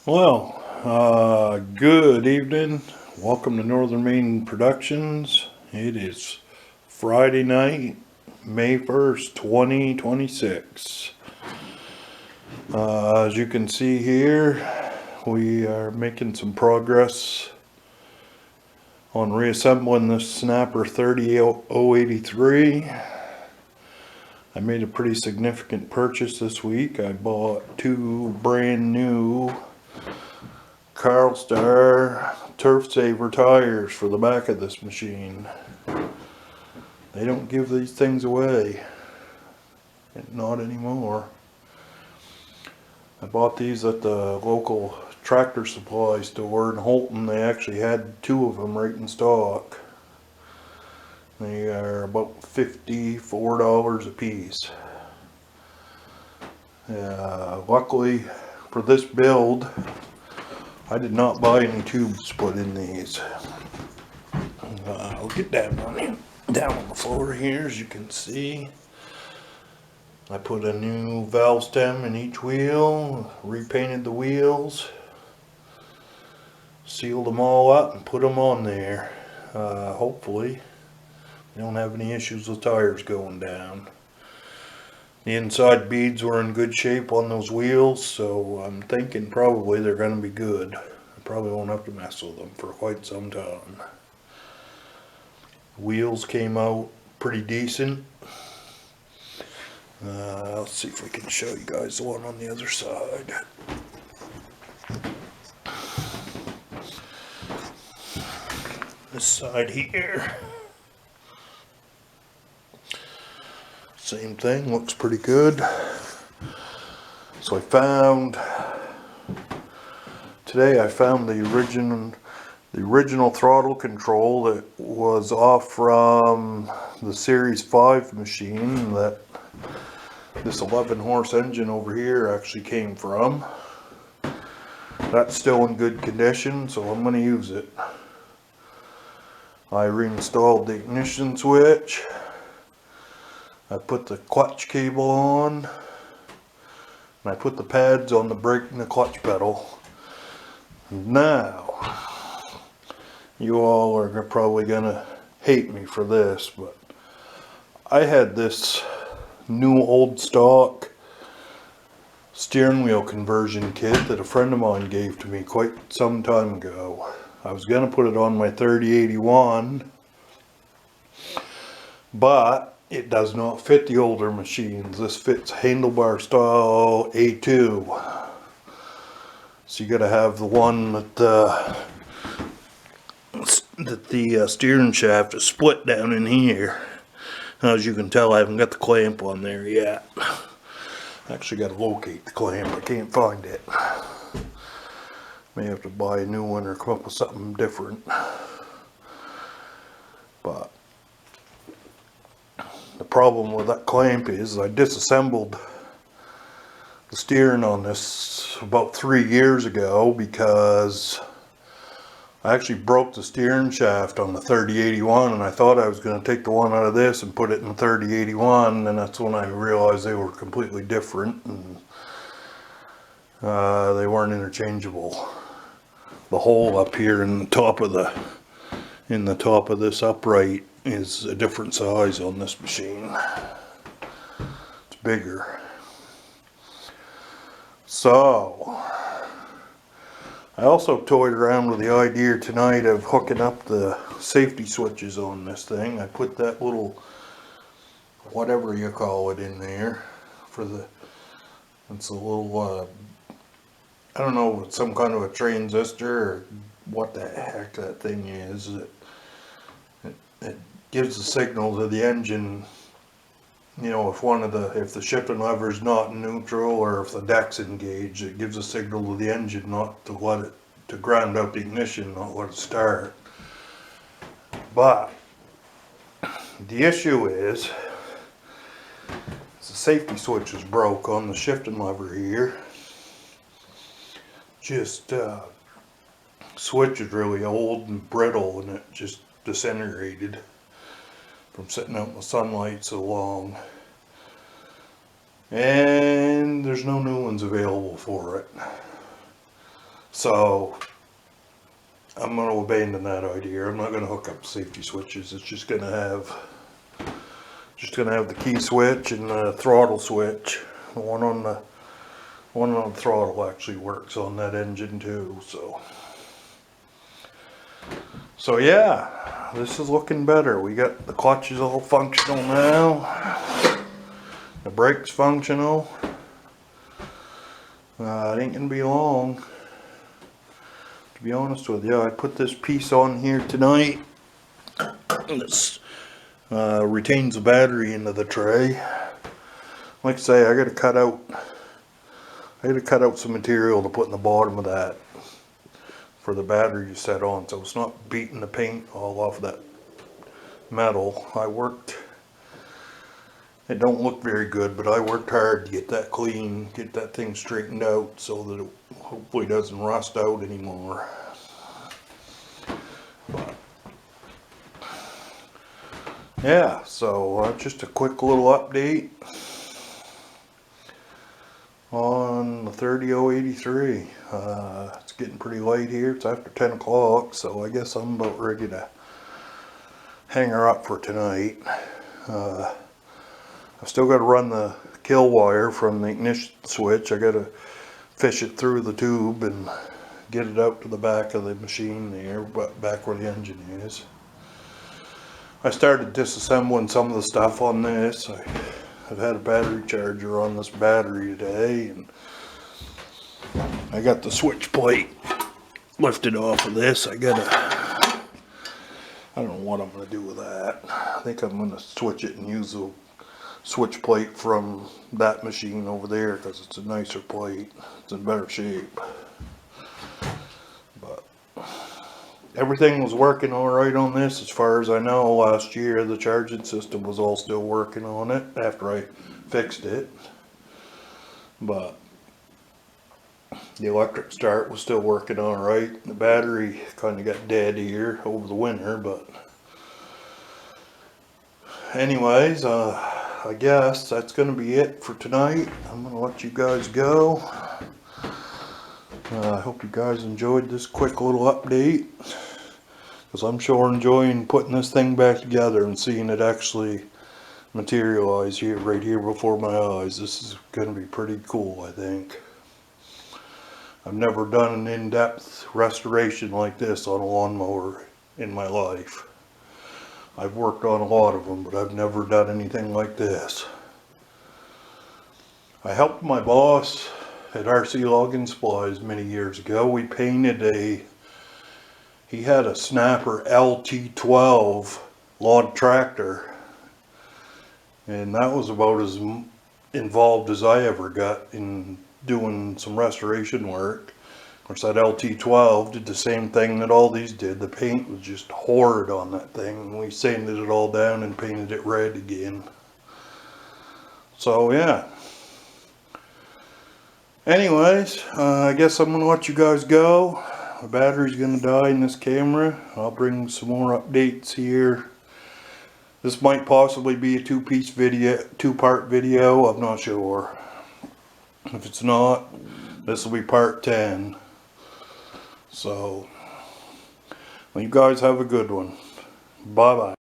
Good evening. Welcome to Northern Maine Productions. It is Friday night, May 1st, 2026. As you can see here, we are making some progress on reassembling this Snapper 30083. I made a pretty significant purchase this week. I bought two brand new Carlstar Turf Saver tires for the back of this machine. They don't give these things away. Not anymore. I bought these at the local tractor supply store in Holton. They actually had two of them right in stock. They are about $54 a piece. Luckily for this build, I did not buy any tubes put in these. I'll get down on the floor here, as you can see. I put a new valve stem in each wheel, repainted the wheels, sealed them all up and put them on there. Hopefully we don't have any issues with tires going down. The inside beads were in good shape on those wheels, so I'm thinking probably they're going to be good. I probably won't have to mess with them for quite some time. Wheels came out pretty decent. Let's see if we can show you guys the one on the other side. This side here. Same thing, looks pretty good. So I found the original throttle control that was off from the Series 5 machine that this 11 horse engine over here actually came from. That's still in good condition, so I'm going to use it. I reinstalled the ignition switch. I put the clutch cable on, and I put the pads on the brake and the clutch pedal. Now, you all are probably gonna hate me for this, but I had this new old stock steering wheel conversion kit that a friend of mine gave to me quite some time ago. I was gonna put it on my 3081, but it does not fit the older machines. This fits handlebar style A2. So you gotta have the one that the steering shaft is split down in here. As you can tell, I haven't got the clamp on there yet. I actually gotta locate the clamp. I can't find it. May have to buy a new one or come up with something different. But the problem with that clamp is I disassembled the steering on this about 3 years ago because I actually broke the steering shaft on the 3081, and I thought I was going to take the one out of this and put it in the 3081, and that's when I realized they were completely different and they weren't interchangeable. The hole up here in the top of this upright is a different size on this machine. It's bigger. So I also toyed around with the idea tonight of hooking up the safety switches on this thing. I put that little, whatever you call it, in there for it's a little I don't know, it's some kind of a transistor or what the heck that thing is. It gives a signal to the engine, you know, if the shifting lever is not in neutral or if the deck's engaged, it gives a signal to the engine not to let it, to ground out the ignition, not let it start. But the issue is the safety switch is broke on the shifting lever here. Just switch is really old and brittle, and it just disintegrated from sitting out in the sunlight so long. And there's no new ones available for it. So I'm going to abandon that idea. I'm not going to hook up safety switches. It's just going to have the key switch and the throttle switch. The one on the throttle actually works on that engine too. So yeah, this is looking better. We got the clutches all functional now. The brakes functional. It ain't gonna be long. To be honest with you, I put this piece on here tonight. This retains the battery into the tray. Like I say, I gotta cut out some material to put in the bottom of that for the battery to set on, so it's not beating the paint all off that metal. It don't look very good, but I worked hard to get that clean, get that thing straightened out so that it hopefully doesn't rust out anymore. But yeah, so just a quick little update on the 30083. It's getting pretty late here. It's after 10 o'clock, so I guess I'm about ready to hang her up for tonight. I've still got to run the kill wire from the ignition switch. I got to fish it through the tube and get it out to the back of the machine there, back where the engine is. I started disassembling some of the stuff on this. I've had a battery charger on this battery today, and I got the switch plate lifted off of this. I don't know what I'm going to do with that. I think I'm going to switch it and use the switch plate from that machine over there because it's a nicer plate. It's in better shape. But everything was working alright on this as far as I know. Last year the charging system was all still working on it after I fixed it. But the electric start was still working alright. The battery kind of got dead here over the winter, but anyways, I guess that's going to be it for tonight. I'm going to let you guys go. I hope you guys enjoyed this quick little update, because I'm sure enjoying putting this thing back together and seeing it actually materialize here, right here before my eyes. This is going to be pretty cool, I think. I've never done an in-depth restoration like this on a lawnmower in my life. I've worked on a lot of them, but I've never done anything like this. I helped my boss at RC Logging Supplies many years ago. We painted he had a Snapper LT12 log tractor, and that was about as involved as I ever got in doing some restoration work. Of course, that LT12 did the same thing that all these did. The paint was just horrid on that thing. We sanded it all down and painted it red again. So yeah. Anyways, I guess I'm going to let you guys go. My battery's going to die in this camera. I'll bring some more updates here. This might possibly be a two-part video. I'm not sure. If it's not, this will be part 10. So, well, you guys have a good one. Bye bye.